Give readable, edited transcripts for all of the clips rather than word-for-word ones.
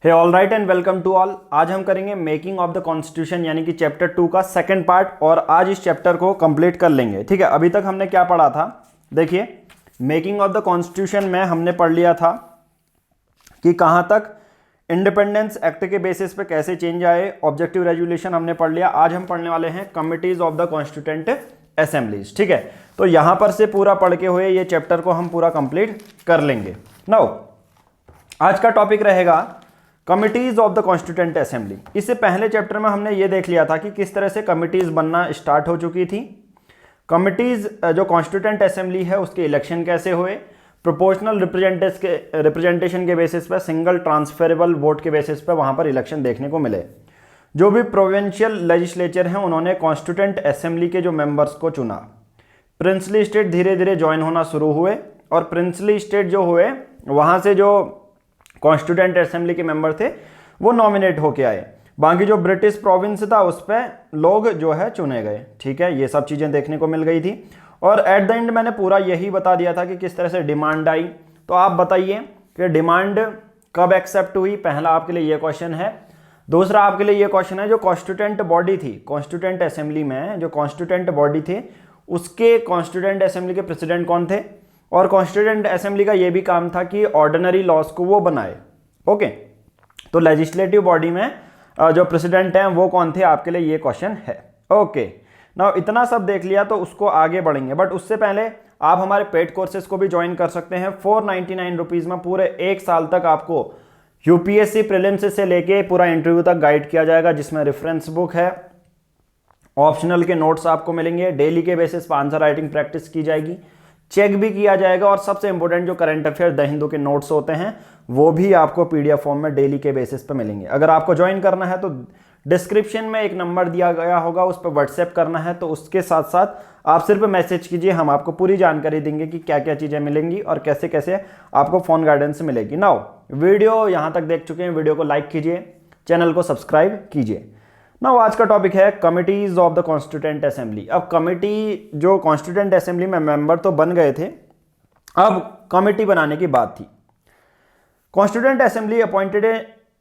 Hey all right and welcome to all. आज हम करेंगे मेकिंग ऑफ द कॉन्स्टिट्यूशन यानी कि चैप्टर 2 का सेकंड पार्ट और आज इस चैप्टर को कंप्लीट कर लेंगे। ठीक है, अभी तक हमने क्या पढ़ा था? देखिए, मेकिंग ऑफ द कॉन्स्टिट्यूशन में हमने पढ़ लिया था कि कहां तक इंडिपेंडेंस एक्ट के बेसिस पे कैसे चेंज आए, ऑब्जेक्टिव रेजोल्यूशन हमने पढ़ लिया। आज हम पढ़ने वाले हैं committees of the constituent assemblies. ठीक है, तो यहां पर से पूरा पढ़ के हुए ये चैप्टर को हम पूरा कंप्लीट कर लेंगे। नाउ आज का टॉपिक रहेगा committees of the constituent assembly. इससे पहले चैप्टर में हमने ये देख लिया था कि किस तरह से कमिटीज बनना स्टार्ट हो चुकी थी, कमिटीज जो कॉन्स्टिट्यूएंट असेंबली है उसके इलेक्शन कैसे हुए, प्रोपोर्शनल रिप्रेजेंटेशन के बेसिस पे, सिंगल ट्रांसफरेबल वोट के बेसिस पे वहां पर इलेक्शन देखने को मिले। जो भी प्रोविंशियल लेजिस्लेचर हैं उन्होंने कॉन्स्टिट्यूएंट असेंबली के जो मेंबर्स को चुना। प्रिंसली स्टेट धीरे धीरे ज्वाइन होना शुरू हुए और प्रिंसली स्टेट जो हुए वहां से जो कॉन्स्टिट्यूएंट असेंबली के मेंबर थे वो नॉमिनेट होके आए। बाकी जो ब्रिटिश प्रोविंस था उस पर लोग जो है चुने गए। ठीक है, ये सब चीजें देखने को मिल गई थी और एट द एंड मैंने पूरा यही बता दिया था कि किस तरह से डिमांड आई। तो आप बताइए कि डिमांड कब एक्सेप्ट हुई, पहला आपके लिए ये क्वेश्चन है। दूसरा आपके लिए ये क्वेश्चन है जो कॉन्स्टिट्यूएंट बॉडी थी, कॉन्स्टिट्यूएंट असेंबली में जो कॉन्स्टिट्यूएंट बॉडी थे उसके कॉन्स्टिट्यूएंट असेंबली के प्रेसिडेंट कौन थे, और कॉन्स्टिट्यूएंट असेंबली का ये भी काम था कि ऑर्डिनरी लॉज को वो बनाए। ओके, तो लेजिस्लेटिव बॉडी में जो प्रेसिडेंट हैं वो कौन थे, आपके लिए ये क्वेश्चन है। ओके, नाउ इतना सब देख लिया तो उसको आगे बढ़ेंगे, बट उससे पहले आप हमारे पेड कोर्सेज को भी ज्वाइन कर सकते हैं। 499 रुपीज में पूरे एक साल तक आपको यूपीएससी प्रीलिम्स से लेके पूरा इंटरव्यू तक गाइड किया जाएगा, जिसमें रेफरेंस बुक है, ऑप्शनल के नोट्स आपको मिलेंगे, डेली के बेसिस पर आंसर राइटिंग प्रैक्टिस की जाएगी, चेक भी किया जाएगा और सबसे इंपॉर्टेंट जो करंट अफेयर द हिंदू के नोट्स होते हैं वो भी आपको पीडीएफ फॉर्म में डेली के बेसिस पे मिलेंगे। अगर आपको ज्वाइन करना है तो डिस्क्रिप्शन में एक नंबर दिया गया होगा, उस पर व्हाट्सएप करना है तो उसके साथ साथ आप सिर्फ मैसेज कीजिए, हम आपको पूरी जानकारी देंगे कि क्या क्या चीज़ें मिलेंगी और कैसे कैसे आपको फोन गाइडेंस मिलेगी। नाउ वीडियो यहाँ तक देख चुके हैं, वीडियो को लाइक कीजिए, चैनल को सब्सक्राइब कीजिए। नाउ आज का टॉपिक है committees of the constituent assembly. अब कमिटी जो कॉन्स्टिट्यूएंट असेंबली में मेंबर तो बन गए थे, अब कमिटी बनाने की बात थी। Constituent assembly appointed a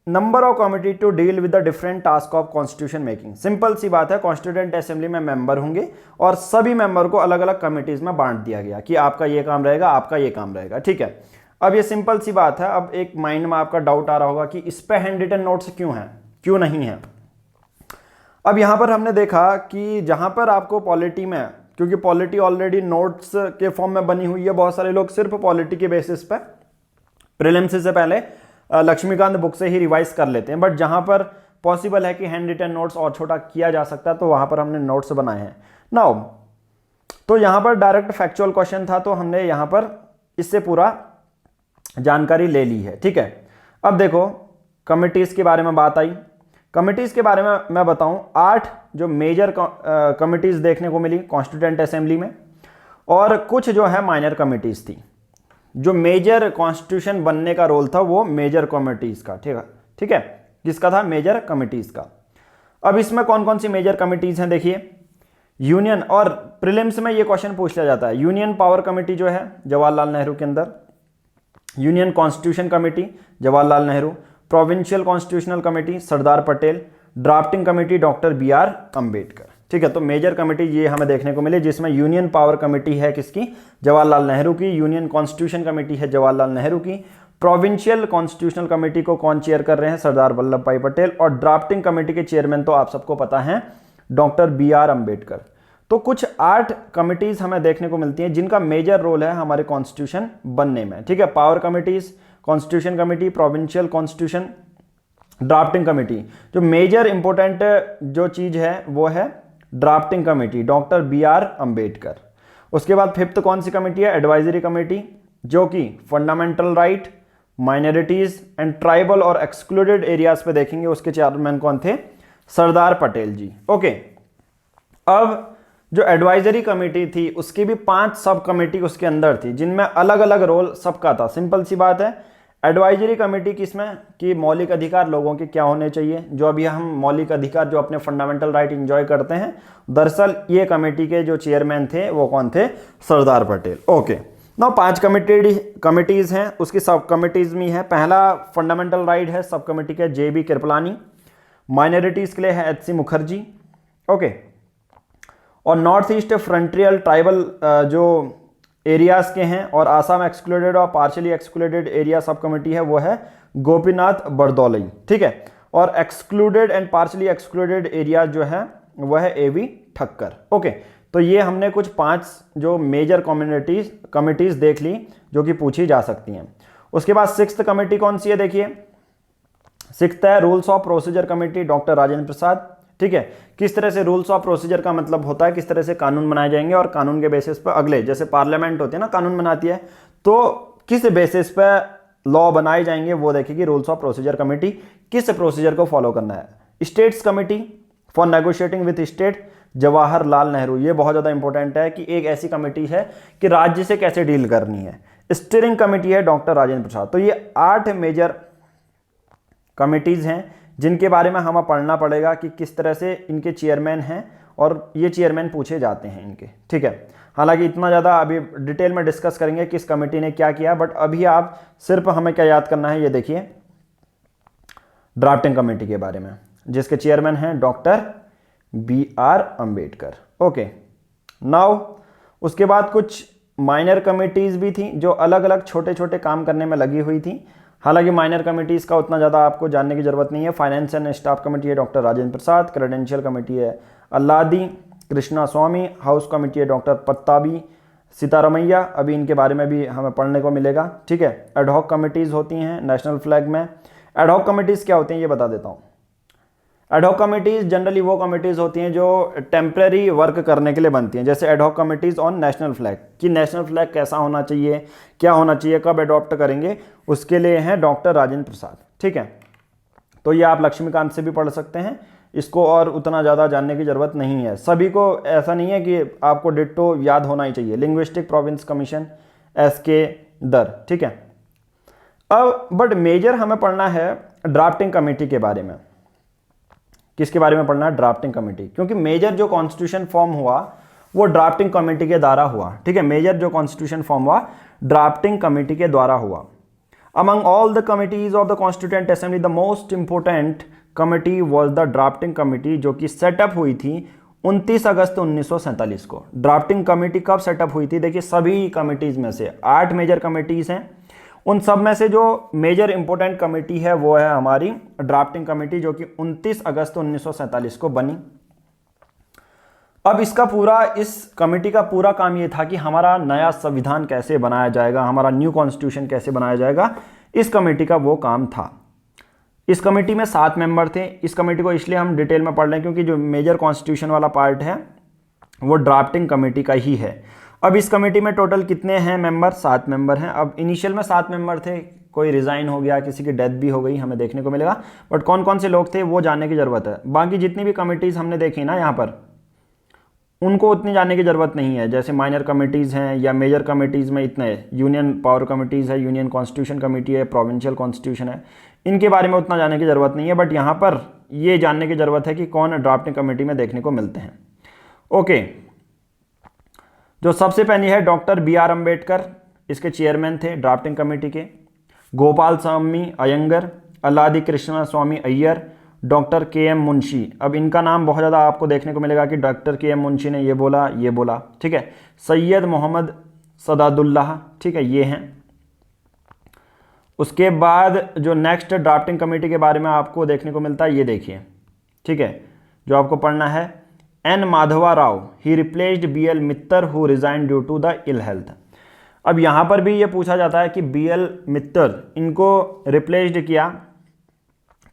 number of committee to deal with the different task of constitution making. Simple सी बात है, कॉन्स्टिट्यूएंट असेंबली में मेंबर होंगे और सभी मेंबर को अलग अलग कमिटीज में बांट दिया गया कि आपका ये काम रहेगा, आपका ये काम रहेगा। ठीक है, अब ये सिंपल सी बात है। अब एक माइंड में आपका डाउट आ रहा होगा कि इस पे हैंड रिटन नोट्स क्यों है, क्यों नहीं है। अब यहां पर हमने देखा कि जहां पर आपको पॉलिटी में, क्योंकि पॉलिटी ऑलरेडी नोट्स के फॉर्म में बनी हुई है, बहुत सारे लोग सिर्फ पॉलिटी के बेसिस पे प्रीलिम्स से पहले लक्ष्मीकांत बुक से ही रिवाइज कर लेते हैं, बट जहां पर पॉसिबल है कि हैंड रिटन नोट्स और छोटा किया जा सकता है तो वहां पर हमने नोट्स बनाए हैं। नाउ तो यहां पर डायरेक्ट फैक्चुअल क्वेश्चन था तो हमने यहां पर इससे पूरा जानकारी ले ली है। ठीक है, अब देखो कमिटीज के बारे में बात आई। कमिटीज के बारे में मैं बताऊं, 8 जो मेजर कमिटीज देखने को मिली कॉन्स्टिट्यूएंट असेंबली में और कुछ जो है माइनर कमिटीज थी। जो मेजर कॉन्स्टिट्यूशन बनने का रोल था वो मेजर कमिटीज का। ठीक है, किसका था? मेजर कमिटीज का। अब इसमें कौन कौन सी मेजर कमिटीज हैं देखिए। यूनियन, और प्रीलिम्स में ये क्वेश्चन पूछ लिया जाता है, यूनियन पावर कमिटी जो है जवाहरलाल नेहरू के अंदर, union constitution committee Jawaharlal Nehru, provincial constitutional committee Sardar Patel, drafting committee doctor BR Ambedkar. ठीक है, तो मेजर कमेटी ये हमें देखने को मिले, जिसमें यूनियन पावर कमेटी है किसकी? जवाहरलाल नेहरू की, यूनियन कॉन्स्टिट्यूशन कमेटी है जवाहरलाल नेहरू की, प्रोविंशियल कॉन्स्टिट्यूशनल कमेटी को कौन चेयर कर रहे हैं? सरदार वल्लभ भाई पटेल, और ड्राफ्टिंग कमेटी के चेयरमैन तो आप सबको पता है डॉक्टर BR अंबेडकर। तो कुछ 8 कमिटीज हमें देखने को मिलती हैं जिनका मेजर रोल है हमारे कॉन्स्टिट्यूशन बनने में। ठीक है, power committees, constitution committee, provincial constitution, drafting committee. जो मेजर इंपॉर्टेंट जो चीज है वो है drafting committee doctor BR Ambedkar. उसके बाद 5th कौन सी कमेटी है? एडवाइजरी कमेटी, जो कि fundamental right, minorities and tribal और एक्सक्लूडेड एरियाज पे देखेंगे। उसके चेयरमैन कौन थे? सरदार पटेल जी। ओके, अब जो एडवाइजरी कमेटी थी उसकी भी 5 सब कमेटी उसके अंदर थी, जिनमें अलग अलग रोल सबका था। सिंपल सी बात है, एडवाइजरी कमेटी किसमें कि मौलिक अधिकार लोगों के क्या होने चाहिए, जो अभी हम मौलिक अधिकार जो अपने फंडामेंटल राइट एंजॉय करते हैं, दरअसल ये कमेटी के जो चेयरमैन थे वो कौन थे? सरदार पटेल। ओके, ना 5 कमिटीज़ हैं, उसकी सब कमिटीज़ में है। पहला फंडामेंटल राइट है, सब कमिटी के JB कृपलानी। माइनॉरिटीज़ के लिए है HC मुखर्जी। ओके, और नॉर्थ ईस्ट फ्रंटियल ट्राइबल जो एरियाज़ के हैं और आसाम एक्सक्लूडेड और पार्शली एक्सक्लूडेड एरिया सब कमिटी है वो है गोपीनाथ बरदौलई। ठीक है, और excluded and partially excluded area जो है वह है AB ठक्कर। ओके, तो ये हमने कुछ 5 जो मेजर कमिटीज़ देख ली जो कि पूछी जा सकती हैं। उसके बाद 6th कमेटी कौन सी है, देखिए 6th है rules of procedure committee, doctor Rajendra Prasad. ठीक है, किस तरह से रूल्स ऑफ प्रोसीजर का मतलब होता है किस तरह से कानून बनाए जाएंगे और कानून के बेसिस पर अगले, जैसे पार्लियामेंट होती है ना कानून बनाती है, तो किस बेसिस पर लॉ बनाए जाएंगे वो देखेगी रूल्स ऑफ प्रोसीजर कमेटी, किस प्रोसीजर को फॉलो करना है। States committee for negotiating with state, Jawaharlal Nehru, ये बहुत ज़्यादा इंपॉर्टेंट है कि एक ऐसी कमेटी है कि राज्य से कैसे डील करनी है। स्टीयरिंग कमेटी है डॉक्टर राजेंद्र प्रसाद। तो ये 8 मेजर कमिटीज़ हैं जिनके बारे में हमें पढ़ना पड़ेगा कि किस तरह से इनके चेयरमैन हैं और ये चेयरमैन पूछे जाते हैं इनके। ठीक है, हालांकि इतना ज़्यादा अभी डिटेल में डिस्कस करेंगे किस कमेटी ने क्या किया, बट अभी आप सिर्फ हमें क्या याद करना है, ये देखिए ड्राफ्टिंग कमेटी के बारे में जिसके चेयरमैन हैं doctor BR Ambedkar. Okay, now उसके बाद कुछ माइनर कमिटीज़ भी थी जो अलग अलग छोटे छोटे काम करने में लगी हुई थी। हालांकि माइनर कमिटीज़ का उतना ज़्यादा आपको जानने की ज़रूरत नहीं है। फाइनेंस एंड स्टाफ कमेटी है डॉक्टर राजेंद्र प्रसाद। क्रेडेंशियल कमेटी है अल्लादी कृष्णा स्वामी। हाउस कमेटी है डॉक्टर पत्ताबी सीतारमैया, अभी इनके बारे में भी हमें पढ़ने को मिलेगा। ठीक है, एडहॉक कमिटीज़ होती हैं नेशनल फ्लैग में। एडहॉक कमिटीज़ क्या होती हैं ये बता देता हूँ। एडहॉक कमिटीज़ जनरली वो कमिटीज़ होती हैं जो टेम्परेरी वर्क करने के लिए बनती हैं, जैसे ad hoc committees on national flag, कि नेशनल फ्लैग कैसा होना चाहिए, क्या होना चाहिए, कब अडॉप्ट करेंगे, उसके लिए हैं डॉक्टर राजेंद्र प्रसाद। ठीक है, तो ये आप लक्ष्मीकांत से भी पढ़ सकते हैं इसको, और उतना ज़्यादा जानने की ज़रूरत नहीं है। सभी को ऐसा नहीं है कि आपको डिट्टो याद होना ही चाहिए। लिंग्विस्टिक प्रोविंस कमीशन SK दर। ठीक है, अब बट मेजर हमें पढ़ना है ड्राफ्टिंग कमेटी के बारे में। किसके बारे में पढ़ना है? ड्राफ्टिंग कमेटी, क्योंकि मेजर जो कॉन्स्टिट्यूशन फॉर्म हुआ वो ड्राफ्टिंग कमेटी के द्वारा हुआ। ठीक है, मेजर जो कॉन्स्टिट्यूशन फॉर्म हुआ ड्राफ्टिंग कमेटी के द्वारा हुआ। Among all the committees of the constituent assembly the most important committee was the drafting committee, जो कि सेटअप हुई थी 29 अगस्त 1947 को। ड्राफ्टिंग कमेटी कब सेटअप हुई थी? देखिए सभी कमिटीज़ में से 8 मेजर कमिटीज़ हैं, उन सब में से जो मेजर इंपॉर्टेंट कमेटी है वो है हमारी ड्राफ्टिंग कमेटी, जो कि 29 अगस्त 1947 को बनी। अब इस कमेटी का पूरा काम ये था कि हमारा नया संविधान कैसे बनाया जाएगा, हमारा न्यू कॉन्स्टिट्यूशन कैसे बनाया जाएगा, इस कमेटी का वो काम था। इस कमेटी में 7 मेंबर थे। इस कमेटी को इसलिए हम डिटेल में पढ़ लें क्योंकि जो मेजर कॉन्स्टिट्यूशन वाला पार्ट है वो ड्राफ्टिंग कमेटी का ही है। अब इस कमेटी में टोटल कितने हैं मेंबर? 7 मेंबर हैं। अब इनिशियल में 7 मेंबर थे, कोई रिज़ाइन हो गया, किसी की डेथ भी हो गई, हमें देखने को मिलेगा, बट कौन कौन से लोग थे वो जानने की ज़रूरत है। बाकी जितनी भी कमिटीज़ हमने देखी ना यहाँ पर, उनको उतनी जानने की ज़रूरत नहीं है। जैसे माइनर कमिटीज़ हैं या मेजर कमिटीज़ में इतने, यूनियन पावर कमिटीज़ है, यूनियन कॉन्स्टिट्यूशन कमेटी है, प्रोविंशियल कॉन्स्टिट्यूशन है, इनके बारे में उतना जानने की ज़रूरत नहीं है। बट यहाँ पर ये जानने की ज़रूरत है कि कौन ड्राफ्टिंग कमेटी में देखने को मिलते हैं। ओके, जो सबसे पहली है डॉक्टर BR अम्बेडकर, इसके चेयरमैन थे ड्राफ्टिंग कमेटी के। गोपाल स्वामी अयंगर, अल्लादी कृष्णा स्वामी अय्यर, डॉक्टर KM मुंशी। अब इनका नाम बहुत ज़्यादा आपको देखने को मिलेगा कि डॉक्टर KM मुंशी ने ये बोला। ठीक है, सैयद मोहम्मद सदादुल्लाह, ठीक है, ये हैं। उसके बाद जो नेक्स्ट ड्राफ्टिंग कमेटी के बारे में आपको देखने को मिलता है, ये देखिए, ठीक है, जो आपको पढ़ना है, N Madhava Rao, he replaced BL Mitter who resign due to the ill health. अब यहाँ पर भी ये पूछा जाता है कि BL मित्तर इनको रिप्लेस्ड किया,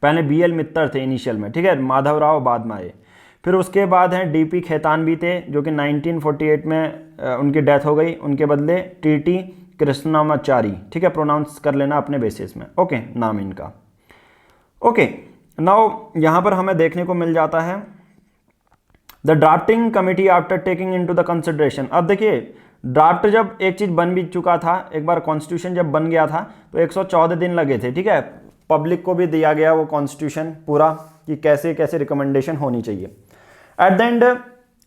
पहले BL मित्तर थे इनिशियल में, ठीक है, माधव राव बाद में आए। फिर उसके बाद हैं DP खेतानवी थे, जो कि 1948 में उनकी डेथ हो गई, उनके बदले TT कृष्णामाचारी, ठीक है, प्रोनाउंस कर लेना अपने बेसिस में। ओके, नाम इनका। ओके, नाउ यहाँ पर हमें देखने को मिल जाता है the drafting committee after taking into the consideration. अब देखिए, ड्राफ्ट जब एक चीज़ बन भी चुका था, एक बार कॉन्स्टिट्यूशन जब बन गया था तो 114 दिन लगे थे, ठीक है, पब्लिक को भी दिया गया वो कॉन्स्टिट्यूशन पूरा कि कैसे कैसे रिकमेंडेशन होनी चाहिए। एट द एंड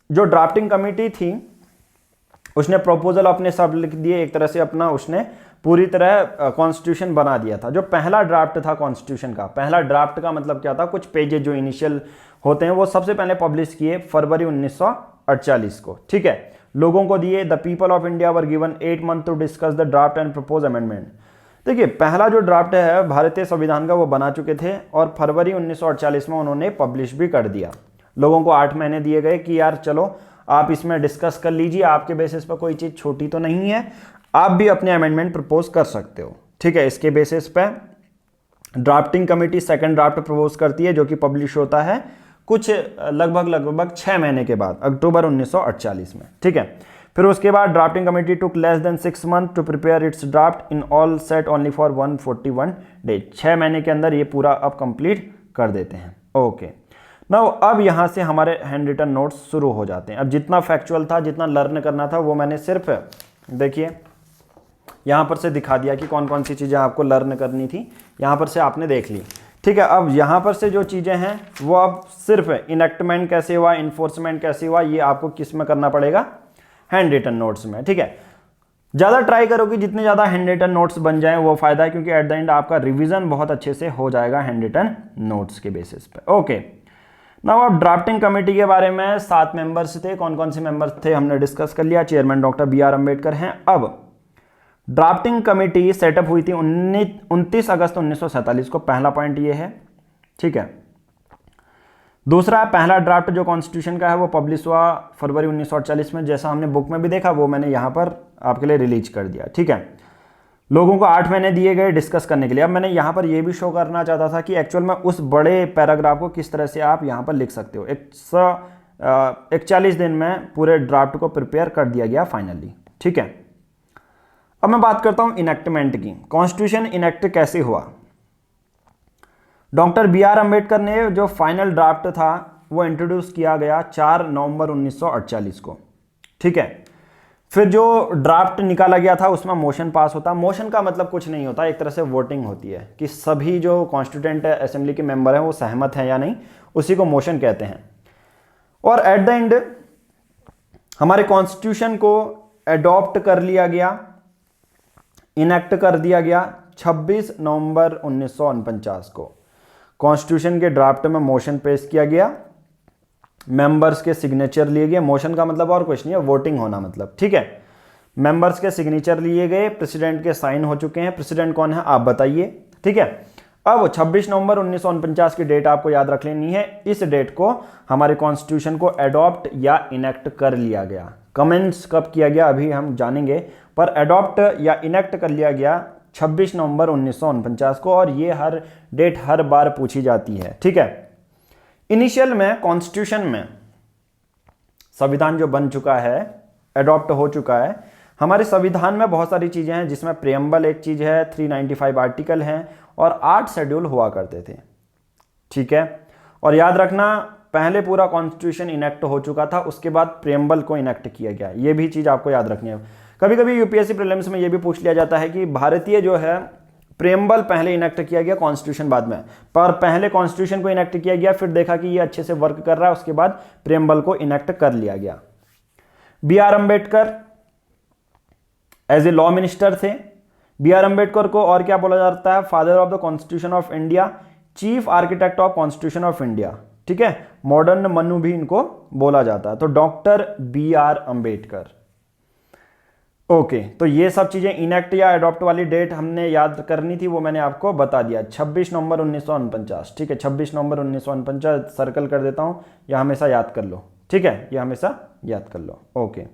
जो ड्राफ्टिंग कमेटी थी उसने प्रपोजल अपने सब लिख दिए, एक तरह से अपना उसने पूरी तरह कॉन्स्टिट्यूशन बना दिया था। जो पहला ड्राफ्ट था कॉन्स्टिट्यूशन का, पहला ड्राफ्ट का मतलब क्या था, कुछ पेजेज जो इनिशियल होते हैं वो सबसे पहले पब्लिश किए फरवरी 1948 को, ठीक है। लोगों को दिए, the people of India were given 8 month to discuss the draft and propose amendment. देखिए पहला जो ड्राफ्ट है भारतीय संविधान का वो बना चुके थे और फरवरी 1948 में उन्होंने पब्लिश भी कर दिया। लोगों को 8 महीने दिए गए कि यार चलो आप इसमें डिस्कस कर लीजिए, आपके बेसिस पर कोई चीज़ छोटी तो नहीं है, आप भी अपने अमेंडमेंट प्रपोज कर सकते हो, ठीक है। इसके बेसिस पे drafting committee second draft propose करती है जो कि पब्लिश होता है कुछ लगभग 6 महीने के बाद, अक्टूबर 1948 में, ठीक है। फिर उसके बाद drafting committee took less than 6 month to prepare its draft in all set only for 141 days. 6 महीने के अंदर ये पूरा अब कंप्लीट कर देते हैं, ओके। नाउ अब यहाँ से हमारे हैंड रिटन नोट्स शुरू हो जाते हैं। अब जितना फैक्चुअल था, जितना लर्न करना था वो मैंने सिर्फ देखिए यहाँ पर से दिखा दिया कि कौन कौन सी चीज़ें आपको लर्न करनी थी, यहाँ पर से आपने देख ली, ठीक है। अब यहाँ पर से जो चीज़ें हैं वो अब सिर्फ इनेक्टमेंट कैसे हुआ, इन्फोर्समेंट कैसे हुआ, ये आपको किस में करना पड़ेगा, हैंड रिटन नोट्स में, ठीक है। ज़्यादा ट्राई करो कि जितने ज़्यादा हैंड रिटन नोट्स बन जाएं वो फ़ायदा है, क्योंकि एट द एंड आपका रिवीजन बहुत अच्छे से हो जाएगा हैंड रिटन नोट्स के बेसिस पे, ओके। नाउ अब ड्राफ्टिंग कमेटी के बारे में 7 मेंबर्स थे। कौन कौन से मेंबर्स थे हमने डिस्कस कर लिया। Chairman doctor B.R. अम्बेडकर हैं। अब ड्राफ्टिंग कमेटी सेटअप हुई थी 29 अगस्त 1947 को, पहला पॉइंट ये है, ठीक है। दूसरा, पहला ड्राफ्ट जो कॉन्स्टिट्यूशन का है वो पब्लिश हुआ फरवरी 1948 में, जैसा हमने बुक में भी देखा वो मैंने यहाँ पर आपके लिए रिलीज कर दिया, ठीक है। लोगों को 8 महीने दिए गए डिस्कस करने के लिए। अब मैंने यहाँ पर ये भी शो करना चाहता था कि एक्चुअल में उस बड़े पैराग्राफ को किस तरह से आप यहाँ पर लिख सकते हो। 141 दिन में पूरे ड्राफ्ट को प्रिपेयर कर दिया गया फाइनली, ठीक है। अब मैं बात करता हूँ इनेक्टमेंट की। कॉन्स्टिट्यूशन इनेक्ट कैसे हुआ। Doctor B.R. अम्बेडकर ने जो फाइनल ड्राफ्ट था वो इंट्रोड्यूस किया गया 4 नवंबर 1948 को, ठीक है। फिर जो ड्राफ्ट निकाला गया था उसमें मोशन पास होता। मोशन का मतलब कुछ नहीं होता, एक तरह से वोटिंग होती है कि सभी जो कॉन्स्टिट्यूएंट असेंबली के मेंबर हैं वो सहमत हैं या नहीं, उसी को मोशन कहते हैं। और एट द एंड हमारे कॉन्स्टिट्यूशन को एडॉप्ट कर लिया गया, इनेक्ट कर दिया गया 26 नवंबर 1949 को। कॉन्स्टिट्यूशन के ड्राफ्ट में मोशन पेश किया गया, मेंबर्स के सिग्नेचर लिए गए। मोशन का मतलब और कुछ नहीं है, वोटिंग होना मतलब, ठीक है। मेंबर्स के सिग्नेचर लिए गए, प्रेसिडेंट के साइन हो चुके हैं। प्रेसिडेंट कौन है आप बताइए, ठीक है। अब 26 नवंबर 1949 की डेट आपको याद रख लेनी है। इस डेट को हमारे कॉन्स्टिट्यूशन को एडॉप्ट या इनेक्ट कर लिया गया। कमेंट्स कब किया गया अभी हम जानेंगे, पर एडॉप्ट या इनेक्ट कर लिया गया 26 नवंबर 1949 को, और ये हर डेट हर बार पूछी जाती है, ठीक है। इनिशियल में कॉन्स्टिट्यूशन में संविधान जो बन चुका है, एडॉप्ट हो चुका है, हमारे संविधान में बहुत सारी चीजें हैं जिसमें प्रियम्बल एक चीज है, 395 आर्टिकल हैं और 8 शेड्यूल हुआ करते थे, ठीक है। और याद रखना पहले पूरा कॉन्स्टिट्यूशन इनेक्ट हो चुका था, उसके बाद प्रियम्बल को इनेक्ट किया गया। ये भी चीज आपको याद रखनी है। कभी कभी यूपीएससी प्रीलिम्स में ये भी पूछ लिया जाता है कि भारतीय जो है प्रियम्बल पहले इनेक्ट किया गया, कॉन्स्टिट्यूशन बाद में, पर पहले कॉन्स्टिट्यूशन को इनेक्ट किया गया, फिर देखा कि ये अच्छे से वर्क कर रहा है, उसके बाद प्रियम्बल को इनेक्ट कर लिया गया। B.R. Ambedkar as a law minister थे। B.R. अम्बेडकर को और क्या बोला जाता है, father of the constitution of India, chief architect of constitution of India, ठीक है। मॉडर्न मनु भी इनको बोला जाता है। तो डॉक्टर B.R. अम्बेडकर, ओके। तो ये सब चीजें इनेक्ट या एडॉप्ट वाली डेट हमने याद करनी थी, वो मैंने आपको बता दिया, 26 नवंबर 1949, ठीक है। 26 नवंबर 1949 सर्कल कर देता हूं, यह हमेशा याद कर लो, ठीक है, यह हमेशा याद कर लो, ओके।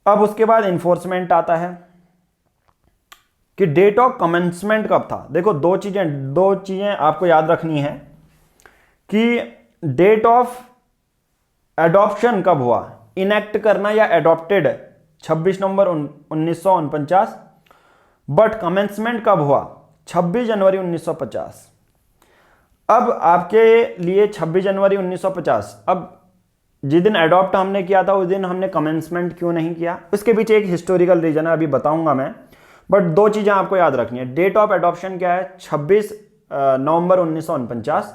अब उसके बाद इन्फोर्समेंट आता है कि डेट ऑफ कमेंसमेंट कब था। देखो दो चीजें आपको याद रखनी है कि डेट ऑफ एडॉप्शन कब हुआ, इनेक्ट करना या एडॉप्टेड 26 नवंबर 1949, बट कमेंसमेंट कब हुआ 26 जनवरी 1950। अब आपके लिए 26 जनवरी 1950, अब जिस दिन एडॉप्ट हमने किया था उस दिन हमने कमेंसमेंट क्यों नहीं किया, उसके पीछे एक हिस्टोरिकल रीजन है, अभी बताऊंगा मैं। बट दो चीजें आपको याद रखनी है। डेट ऑफ एडॉप्शन क्या है, 26 नवंबर 1949।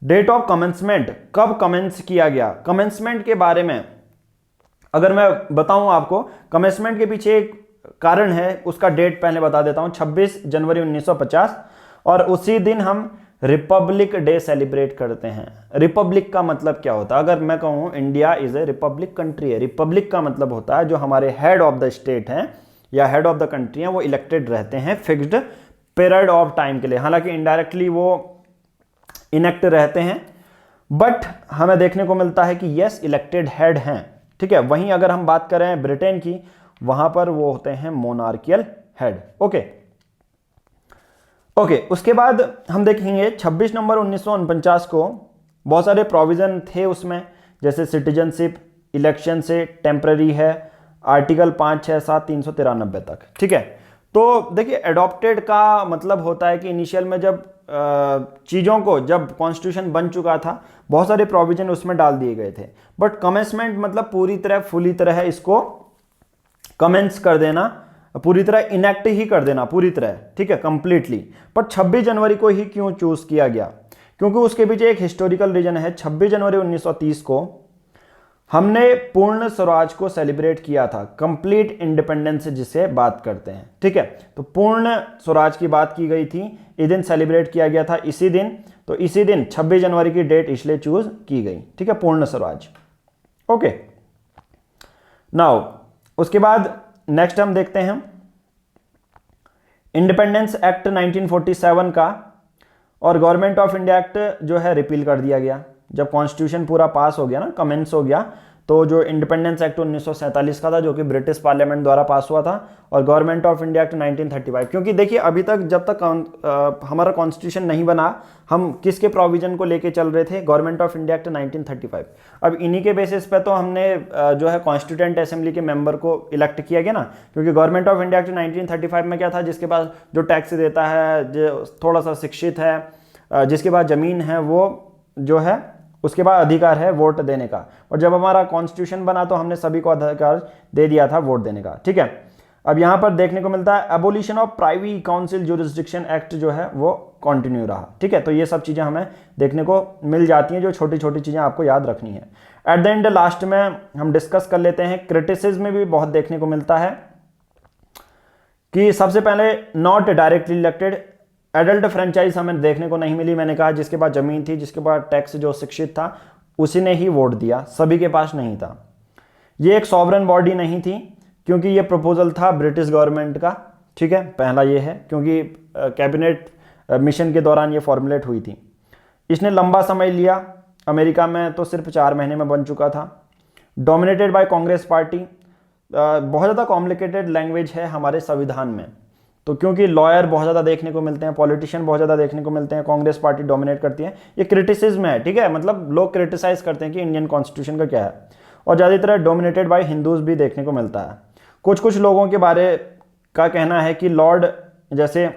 डेट ऑफ कमेंसमेंट, कब कमेंस किया गया। कमेंसमेंट के बारे में अगर मैं बताऊं आपको कमेंसमेंट के पीछे एक कारण है, उसका डेट पहले बता देता हूं, 26 जनवरी 1950, और उसी दिन हम रिपब्लिक डे सेलिब्रेट करते हैं। रिपब्लिक का मतलब क्या होता है? अगर मैं कहूं India is a Republic country है, रिपब्लिक का मतलब होता है जो हमारे हेड ऑफ द स्टेट हैं या हेड ऑफ द कंट्री हैं वो इलेक्टेड रहते हैं फिक्स्ड पीरियड ऑफ टाइम के लिए। हालांकि इनडायरेक्टली वो इनेक्ट रहते हैं, बट हमें देखने को मिलता है कि यस इलेक्टेड हेड हैं, ठीक है। वहीं अगर हम बात करें ब्रिटेन की, वहां पर वो होते हैं मोनार्कियल हेड। ओके, उसके बाद हम देखेंगे 26 नवंबर 1949 को बहुत सारे प्रोविजन थे उसमें, जैसे सिटीजनशिप, इलेक्शन से टेम्पररी है, आर्टिकल 5, 6, 7, 393 तक, ठीक है। तो देखिए एडॉप्टेड का मतलब होता है कि इनिशियल में जब चीज़ों को, जब कॉन्स्टिट्यूशन बन चुका था, बहुत सारे प्रोविजन उसमें डाल दिए गए थे, बट कमेंसमेंट मतलब पूरी तरह फुली तरह इसको कमेंस कर देना, पूरी तरह इनेक्ट ही कर देना पूरी तरह, ठीक है, कंप्लीटली। पर 26 जनवरी को ही क्यों चूज किया गया? क्योंकि उसके पीछे एक हिस्टोरिकल रीजन है। 26 जनवरी 1930 को हमने पूर्ण स्वराज को सेलिब्रेट किया था, कंप्लीट इंडिपेंडेंस जिसे बात करते हैं, ठीक है। तो पूर्ण स्वराज की बात की गई थी, इस दिन सेलिब्रेट किया गया था इसी दिन, तो इसी दिन 26 जनवरी की डेट इसलिए चूज की गई, ठीक है, पूर्ण स्वराज। ओके, नाउ उसके बाद नेक्स्ट हम देखते हैं इंडिपेंडेंस एक्ट 1947 का, और गवर्नमेंट ऑफ इंडिया एक्ट जो है रिपील कर दिया गया। जब कॉन्स्टिट्यूशन पूरा पास हो गया ना, कमेंस हो गया, तो जो इंडिपेंडेंस एक्ट 1947 का था जो कि ब्रिटिश पार्लियामेंट द्वारा पास हुआ था, और गवर्नमेंट ऑफ इंडिया एक्ट 1935। क्योंकि देखिए अभी तक जब तक हमारा कॉन्स्टिट्यूशन नहीं बना, हम किसके प्रोविजन को लेके चल रहे थे? Government of India act 1935। अब इन्हीं के बेसिस पे तो हमने जो है कॉन्स्टिट्यूएंट असेंबली के मेंबर को इलेक्ट किया गया ना, क्योंकि गवर्नमेंट ऑफ इंडिया एक्ट 1935 में क्या था? जिसके पास जो टैक्स देता है, जो थोड़ा सा शिक्षित है, जिसके पास जमीन है, वो जो है उसके बाद अधिकार है वोट देने का। और जब हमारा कॉन्स्टिट्यूशन बना तो हमने सभी को अधिकार दे दिया था वोट देने का, ठीक है। अब यहां पर देखने को मिलता है abolition of privy council jurisdiction act जो है वो कंटिन्यू रहा, ठीक है। तो ये सब चीजें हमें देखने को मिल जाती हैं, जो छोटी छोटी चीजें आपको याद रखनी है। एट द एंड लास्ट में हम डिस्कस कर लेते हैं, क्रिटिसिज्म में भी बहुत देखने को मिलता है कि सबसे पहले not directly elected, adult franchise हमें देखने को नहीं मिली। मैंने कहा जिसके पास जमीन थी, जिसके पास टैक्स जो शिक्षित था, उसी ने ही वोट दिया, सभी के पास नहीं था। ये एक सॉवरन बॉडी नहीं थी, क्योंकि ये प्रपोजल था ब्रिटिश गवर्नमेंट का, ठीक है। पहला ये है, क्योंकि कैबिनेट मिशन के दौरान ये फॉर्मुलेट हुई थी। इसने लंबा समय लिया, अमेरिका में तो सिर्फ 4 महीने में बन चुका था। डोमिनेटेड बाय कांग्रेस पार्टी, बहुत ज़्यादा कॉम्प्लिकेटेड लैंग्वेज है हमारे संविधान में, तो क्योंकि लॉयर बहुत ज़्यादा देखने को मिलते हैं, पॉलिटिशियन बहुत ज़्यादा देखने को मिलते हैं, कांग्रेस पार्टी डोमिनेट करती है, ये क्रिटिसिज्म है, ठीक है। मतलब लोग क्रिटिसाइज करते हैं कि इंडियन कॉन्स्टिट्यूशन का क्या है। और ज़्यादातर डोमिनेटेड बाय हिंदूज भी देखने को मिलता है। कुछ लोगों के बारे का कहना है कि लॉर्ड जैसे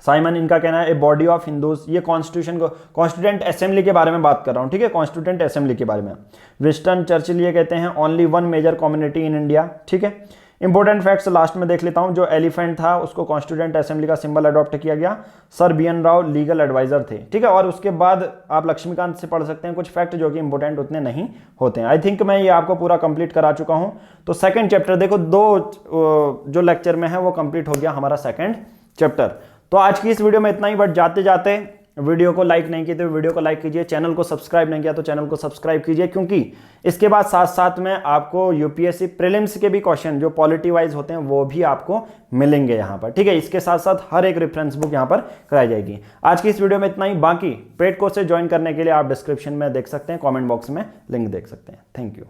साइमन, इनका कहना है ए बॉडी ऑफ हिंदूज, ये कॉन्स्टिट्यूशन को, कॉन्स्टिट्यूएंट असेंबली के बारे में बात कर रहा हूँ, ठीक है, कॉन्स्टिट्यूएंट असेंबली के बारे में। विंस्टन चर्चिल ये कहते हैं only one major community in India, ठीक है। इंपॉर्टेंट फैक्ट्स लास्ट में देख लेता हूं। जो एलिफेंट था उसको कॉन्स्टिट्यूएंट असेंबली का सिंबल अडॉप्ट किया गया, sir BN Rao legal adviser थे, ठीक है। और उसके बाद आप लक्ष्मीकांत से पढ़ सकते हैं कुछ फैक्ट जो कि इंपॉर्टेंट उतने नहीं होते हैं। आई थिंक मैं ये आपको पूरा कंप्लीट करा चुका हूं। तो सेकंड चैप्टर देखो, 2 जो लेक्चर में है वो कंप्लीट हो गया हमारा सेकंड चैप्टर। तो आज की इस वीडियो में इतना ही, बट जाते जाते वीडियो को लाइक नहीं किए तो वीडियो को लाइक कीजिए, चैनल को सब्सक्राइब नहीं किया तो चैनल को सब्सक्राइब कीजिए, क्योंकि इसके बाद साथ साथ में आपको यूपीएससी प्रीलिम्स के भी क्वेश्चन जो पॉलिटी वाइज होते हैं वो भी आपको मिलेंगे यहाँ पर, ठीक है। इसके साथ साथ हर एक रेफरेंस बुक यहाँ पर कराई जाएगी। आज की इस वीडियो में इतना ही। बाकी पेड कोर्स से ज्वाइन करने के लिए आप डिस्क्रिप्शन में देख सकते हैं, कॉमेंट बॉक्स में लिंक देख सकते हैं। Thank you.